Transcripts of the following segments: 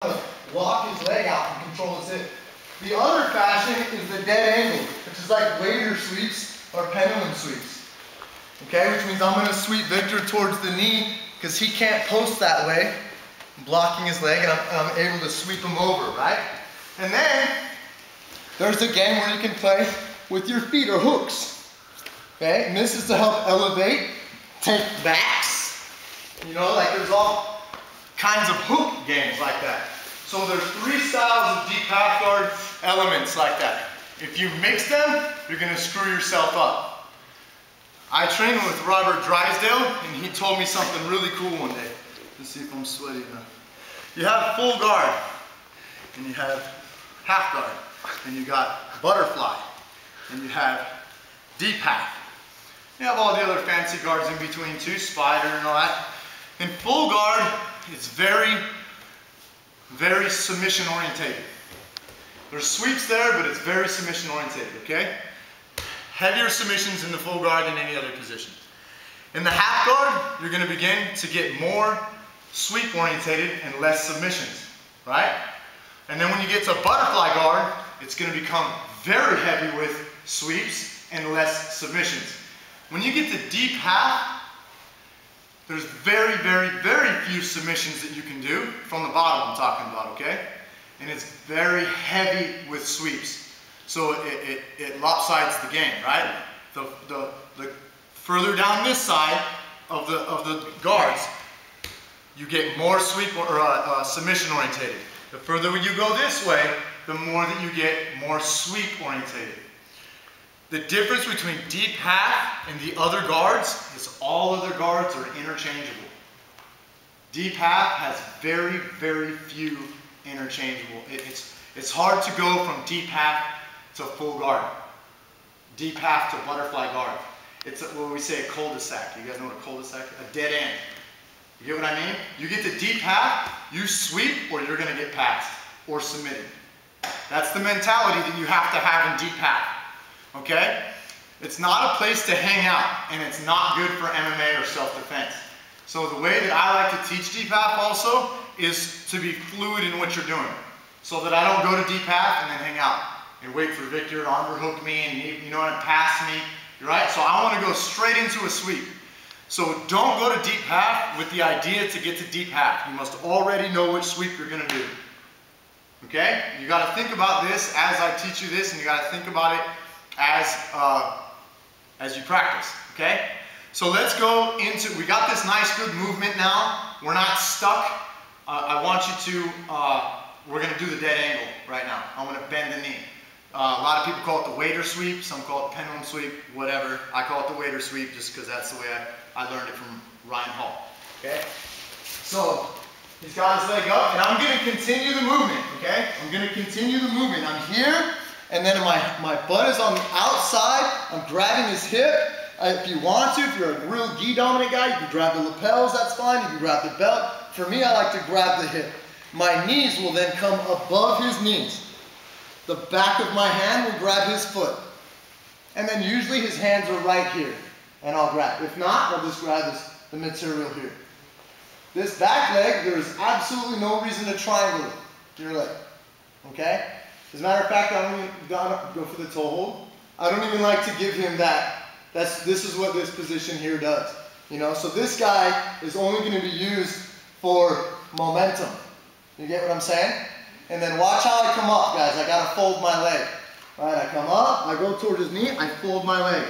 lock his leg out and control his hip. The other fashion is the dead angle, which is like waiter sweeps or pendulum sweeps. Okay, which means I'm going to sweep Victor towards the knee because he can't post that way. I'm blocking his leg and I'm able to sweep him over, right? And then there's a game where you can play with your feet or hooks. Okay, and this is to help elevate, take backs. You know, like there's all kinds of hook games like that. So there's 3 styles of deep half guard elements like that. If you mix them, you're going to screw yourself up. I trained with Robert Drysdale, and he told me something really cool one day. Let's see if I'm sweaty enough. You have full guard, and you have half guard, and you got butterfly, and you have deep half. You have all the other fancy guards in between too, spider and all that. In full guard, it's very, very submission orientated. There's sweeps there, but it's very submission orientated, okay? Heavier submissions in the full guard than any other position. In the half guard, you're going to begin to get more sweep orientated and less submissions, right? And then when you get to butterfly guard, it's going to become very heavy with sweeps and less submissions. When you get to deep half, there's very, very, very few submissions that you can do from the bottom I'm talking about, okay? And it's very heavy with sweeps. So it lopsides the game, right? The further down this side of the guards, you get more sweep or submission orientated. The further you go this way, the more that you get more sweep orientated. The difference between deep half and the other guards is all other guards are interchangeable. Deep half has very, very few interchangeable. It's hard to go from deep half to full guard. Deep half to butterfly guard. It's what we say a cul-de-sac. You guys know what a cul-de-sac is? A dead end. You get what I mean? You get to deep half, you sweep or you're going to get passed or submitted. That's the mentality that you have to have in deep half. Okay? It's not a place to hang out, and it's not good for MMA or self-defense. So the way that I like to teach deep half also is to be fluid in what you're doing. So that I don't go to deep half and then hang out and wait for Victor to underhook me and you know, and pass me, right? So I want to go straight into a sweep. So don't go to deep half with the idea to get to deep half. You must already know which sweep you're going to do. Okay? You got to think about this as I teach you this, and you got to think about it as you practice. Okay? So let's go into, we got this nice good movement now. We're not stuck. I want you to, we're going to do the dead angle right now. I'm going to bend the knee. A lot of people call it the waiter sweep, some call it the pendulum sweep, whatever. I call it the waiter sweep just because that's the way I learned it from Ryan Hall. Okay? So he's got his leg up, and I'm going to continue the movement. Okay? I'm going to continue the movement. I'm here, and then my butt is on the outside. I'm grabbing his hip. If you want to, if you're a real gi dominant guy, you can grab the lapels, that's fine. You can grab the belt. For me, I like to grab the hip. My knees will then come above his knees. The back of my hand will grab his foot. And then usually his hands are right here. And I'll grab. If not, I'll just grab the material here. This back leg, there is absolutely no reason to triangle your leg. Okay? As a matter of fact, I don't even go for the toe hold. I don't even like to give him that. This is what this position here does. You know, so this guy is only going to be used for momentum. You get what I'm saying? And then watch how I come up, guys. I gotta fold my leg. All right, I come up, I go towards his knee, I fold my leg.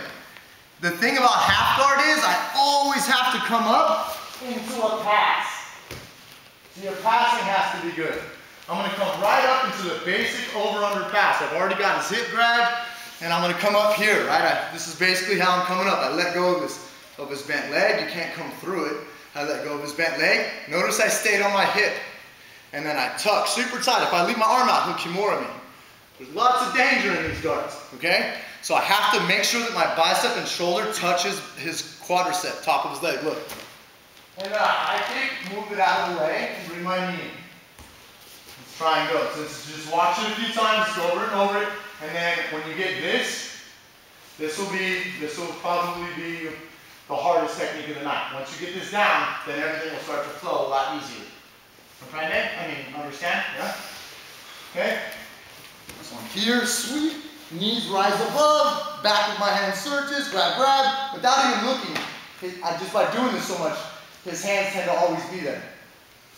The thing about half guard is I always have to come up into a pass. So your passing has to be good. I'm gonna come right up into the basic over-under pass. I've already got his hip grabbed, and I'm gonna come up here, right? This is basically how I'm coming up. I let go of his bent leg. You can't come through it. I let go of his bent leg. Notice I stayed on my hip. And then I tuck super tight. If I leave my arm out, he'll kimura me. There's lots of danger in these guards, okay? So I have to make sure that my bicep and shoulder touches his quadricep, top of his leg, look. And I move it out of the way and bring my knee in. Let's try and go. So just watch it a few times, go over and over it. And then when you get this will probably be the hardest technique of the night. Once you get this down, then everything will start to flow a lot easier. Understand? Yeah? Okay. This one here, sweep. Knees rise above, back with my hand searches, grab, grab, without even looking. Just by doing this so much, his hands tend to always be there.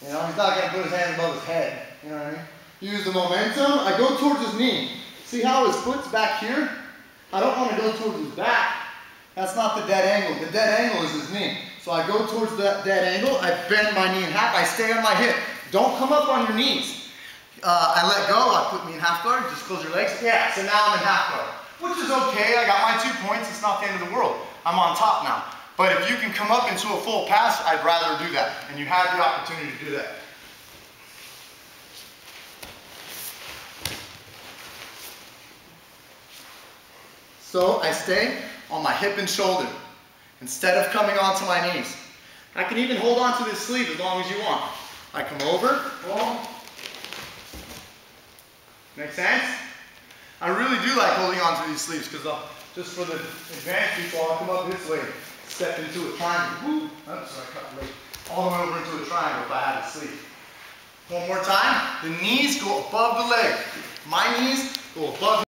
You know, he's not going to put his hands above his head. You know what I mean? Use the momentum. I go towards his knee. See how his foot's back here? I don't want to go towards his back. That's not the dead angle. The dead angle is his knee. So I go towards that dead angle. I bend my knee in half. I stay on my hip. Don't come up on your knees. I let go, I put me in half guard, just close your legs. Yeah, so now I'm in half guard, which is okay. I got my 2 points, it's not the end of the world. I'm on top now. But if you can come up into a full pass, I'd rather do that. And you have the opportunity to do that. So I stay on my hip and shoulder instead of coming onto my knees. I can even hold on to this sleeve as long as you want. I come over, boom. Make sense? I really do like holding on to these sleeves because just for the advanced people, I'll come up this way, step into a triangle. Woo. Oops, I cut my leg. All the way over into a triangle if I had a sleeve. One more time. The knees go above the leg. My knees go above